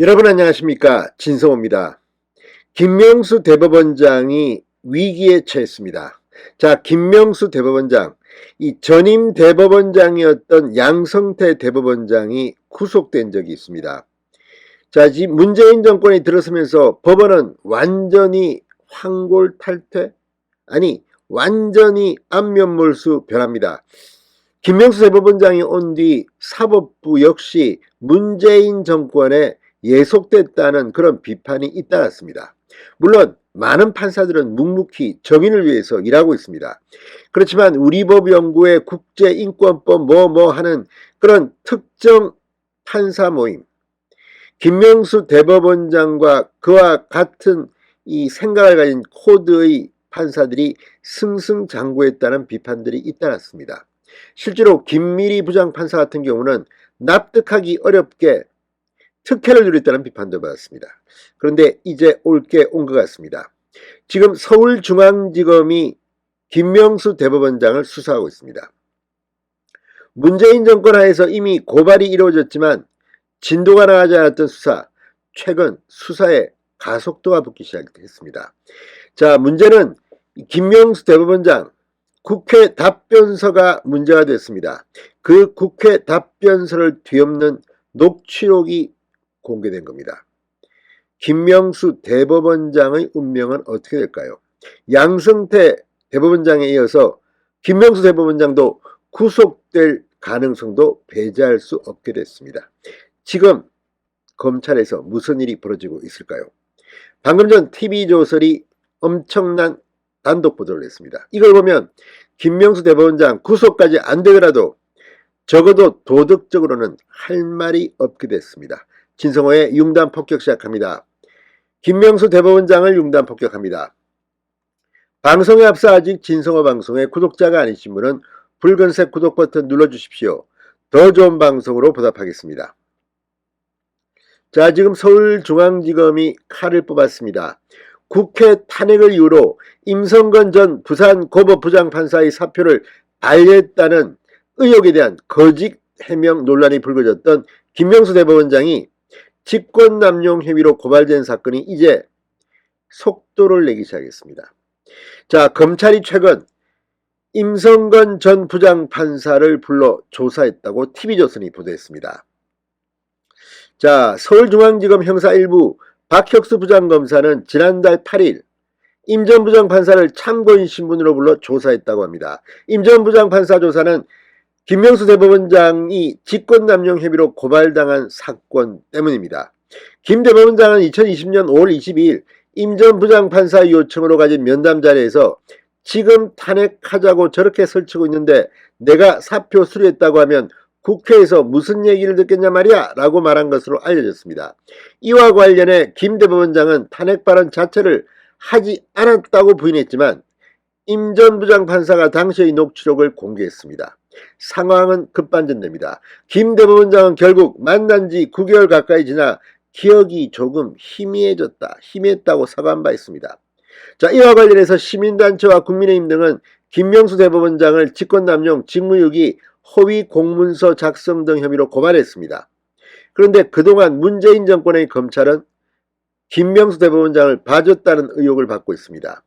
여러분 안녕하십니까, 진성호입니다. 김명수 대법원장이 위기에 처했습니다. 자, 김명수 대법원장, 이 전임 대법원장이었던 양성태 대법원장이 구속된 적이 있습니다. 자, 지금 문재인 정권이 들어서면서 법원은 완전히 황골탈퇴? 아니, 완전히 안면몰수 변합니다. 김명수 대법원장이 온 뒤 사법부 역시 문재인 정권에 예속됐다는 그런 비판이 잇따랐습니다. 물론 많은 판사들은 묵묵히 정의를 위해서 일하고 있습니다. 그렇지만 우리법연구회 국제인권법 하는 그런 특정 판사 모임, 김명수 대법원장과 그와 같은 이 생각을 가진 코드의 판사들이 승승장구했다는 비판들이 잇따랐습니다. 실제로 김미리 부장판사 같은 경우는 납득하기 어렵게 특혜를 누렸다는 비판도 받았습니다. 그런데 이제 올 게 온 것 같습니다. 지금 서울중앙지검이 김명수 대법원장을 수사하고 있습니다. 문재인 정권 하에서 이미 고발이 이루어졌지만 진도가 나가지 않았던 수사, 최근 수사에 가속도가 붙기 시작했습니다. 자, 문제는 김명수 대법원장 국회 답변서가 문제가 됐습니다. 그 국회 답변서를 뒤엎는 녹취록이 공개된 겁니다. 김명수 대법원장의 운명은 어떻게 될까요? 양성태 대법원장에 이어서 김명수 대법원장도 구속될 가능성도 배제할 수 없게 됐습니다. 지금 검찰에서 무슨 일이 벌어지고 있을까요? 방금 전 TV조선이 엄청난 단독 보도를 했습니다. 이걸 보면 김명수 대법원장 구속까지 안 되더라도 적어도 도덕적으로는 할 말이 없게 됐습니다. 진성호의 융단 폭격 시작합니다. 김명수 대법원장을 융단 폭격합니다. 방송에 앞서 아직 진성호 방송의 구독자가 아니신 분은 붉은색 구독 버튼 눌러주십시오. 더 좋은 방송으로 보답하겠습니다. 자, 지금 서울중앙지검이 칼을 뽑았습니다. 국회 탄핵을 이유로 임성건 전 부산고법부장판사의 사표를 반려했다는 의혹에 대한 거짓 해명 논란이 불거졌던 김명수 대법원장이 직권남용 혐의로 고발된 사건이 이제 속도를 내기 시작했습니다. 자, 검찰이 최근 임성건 전 부장판사를 불러 조사했다고 TV조선이 보도했습니다. 자, 서울중앙지검 형사 1부 박혁수 부장검사는 지난달 8일 임 전 부장판사를 참고인 신분으로 불러 조사했다고 합니다. 임 전 부장판사 조사는 김명수 대법원장이 직권남용 혐의로 고발당한 사건 때문입니다. 김 대법원장은 2020년 5월 22일 임 전 부장판사 요청으로 가진 면담 자리에서 지금 탄핵하자고 저렇게 설치고 있는데 내가 사표 수리했다고 하면 국회에서 무슨 얘기를 듣겠냐 말이야 라고 말한 것으로 알려졌습니다. 이와 관련해 김 대법원장은 탄핵 발언 자체를 하지 않았다고 부인했지만 임 전 부장판사가 당시의 녹취록을 공개했습니다. 상황은 급반전됩니다. 김 대법원장은 결국 만난 지 9개월 가까이 지나 기억이 조금 희미했다고 사과한 바 있습니다. 자, 이와 관련해서 시민단체와 국민의힘 등은 김명수 대법원장을 직권남용, 직무유기, 허위 공문서 작성 등 혐의로 고발했습니다. 그런데 그동안 문재인 정권의 검찰은 김명수 대법원장을 봐줬다는 의혹을 받고 있습니다.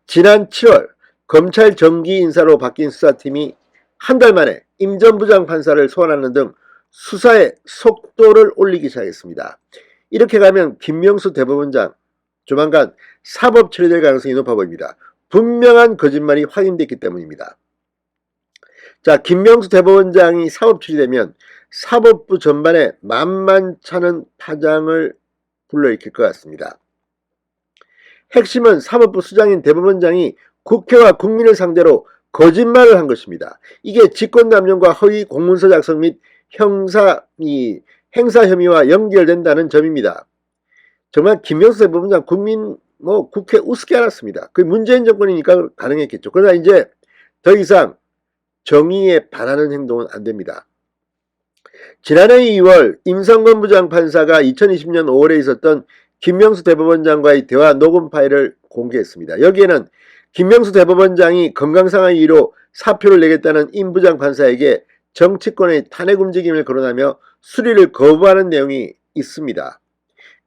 지난 7월 검찰 정기 인사로 바뀐 수사팀이 한 달 만에 임 전 부장판사를 소환하는 등 수사의 속도를 올리기 시작했습니다. 이렇게 가면 김명수 대법원장 조만간 사법 처리될 가능성이 높아 보입니다. 분명한 거짓말이 확인됐기 때문입니다. 자, 김명수 대법원장이 사법 처리되면 사법부 전반에 만만찮은 파장을 불러일으킬 것 같습니다. 핵심은 사법부 수장인 대법원장이 국회와 국민을 상대로 거짓말을 한 것입니다. 이게 직권남용과 허위 공문서 작성 및 행사 혐의와 연결된다는 점입니다. 정말 김명수 대법원장 국회 우습게 알았습니다. 그 문재인 정권이니까 가능했겠죠. 그러나 이제 더 이상 정의에 반하는 행동은 안 됩니다. 지난해 2월 임성건 부장판사가 2020년 5월에 있었던 김명수 대법원장과의 대화 녹음 파일을 공개했습니다. 여기에는 김명수 대법원장이 건강상의 이유로 사표를 내겠다는 임 부장판사에게 정치권의 탄핵 움직임을 거론하며 수리를 거부하는 내용이 있습니다.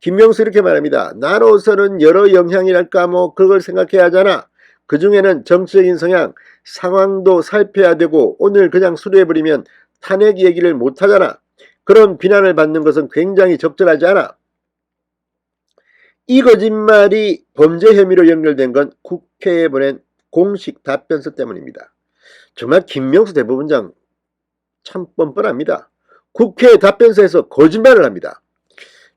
김명수 이렇게 말합니다. 나로서는 여러 영향이랄까 뭐 그걸 생각해야 하잖아. 그 중에는 정치적인 성향, 상황도 살펴야 되고 오늘 그냥 수리해버리면 탄핵 얘기를 못하잖아. 그런 비난을 받는 것은 굉장히 적절하지 않아. 이 거짓말이 범죄 혐의로 연결된 건 국회에 보낸 공식 답변서 때문입니다. 정말 김명수 대법원장 참 뻔뻔합니다. 국회 답변서에서 거짓말을 합니다.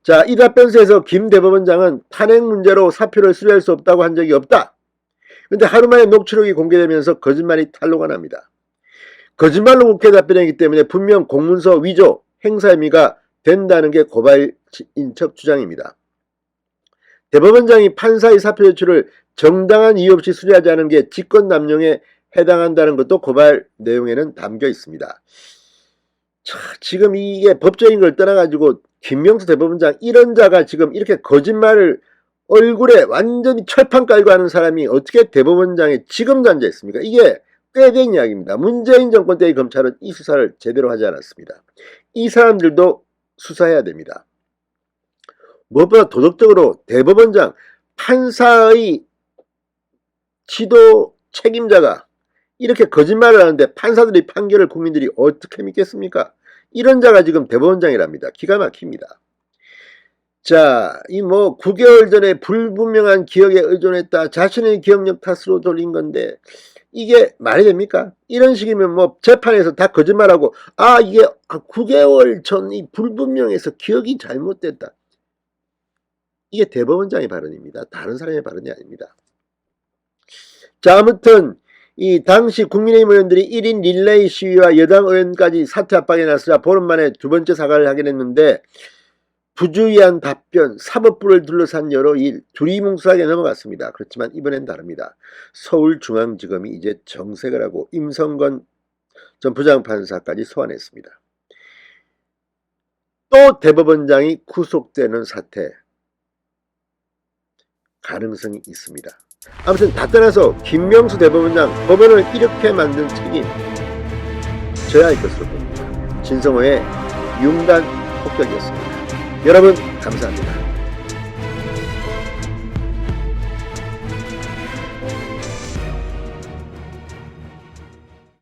자, 이 답변서에서 김 대법원장은 탄핵 문제로 사표를 수리할 수 없다고 한 적이 없다. 그런데 하루 만에 녹취록이 공개되면서 거짓말이 탄로가 납니다. 거짓말로 국회 답변이기 때문에 분명 공문서 위조, 행사 혐의가 된다는 게 고발인 척 주장입니다. 대법원장이 판사의 사표 제출을 정당한 이유 없이 수리하지 않은 게 직권남용에 해당한다는 것도 고발 내용에는 담겨 있습니다. 자, 지금 이게 법적인 걸 떠나가지고 김명수 대법원장 이런 자가 지금 이렇게 거짓말을 얼굴에 완전히 철판 깔고 하는 사람이 어떻게 대법원장에 지금도 앉아있습니까? 이게 꽤 된 이야기입니다. 문재인 정권 때의 검찰은 이 수사를 제대로 하지 않았습니다. 이 사람들도 수사해야 됩니다. 무엇보다 도덕적으로 대법원장, 판사의 지도 책임자가 이렇게 거짓말을 하는데 판사들의 판결을 국민들이 어떻게 믿겠습니까? 이런 자가 지금 대법원장이랍니다. 기가 막힙니다. 자, 이 9개월 전에 불분명한 기억에 의존했다. 자신의 기억력 탓으로 돌린 건데 이게 말이 됩니까? 이런 식이면 재판에서 다 거짓말하고 이게 9개월 전 이 불분명해서 기억이 잘못됐다. 이게 대법원장의 발언입니다. 다른 사람의 발언이 아닙니다. 자, 아무튼 이 당시 국민의힘 의원들이 1인 릴레이 시위와 여당 의원까지 사퇴 압박에 나서자 보름 만에 두 번째 사과를 하긴 했는데 부주의한 답변, 사법부를 둘러싼 여러 일, 두리뭉술하게 넘어갔습니다. 그렇지만 이번엔 다릅니다. 서울중앙지검이 이제 정색을 하고 임성건 전 부장판사까지 소환했습니다. 또 대법원장이 구속되는 사태 가능성이 있습니다. 아무튼 다 떠나서 김명수 대법원장 법원을 이렇게 만든 책임 져야 할 것으로 봅니다. 진성호의 융단 폭격이었습니다. 여러분 감사합니다.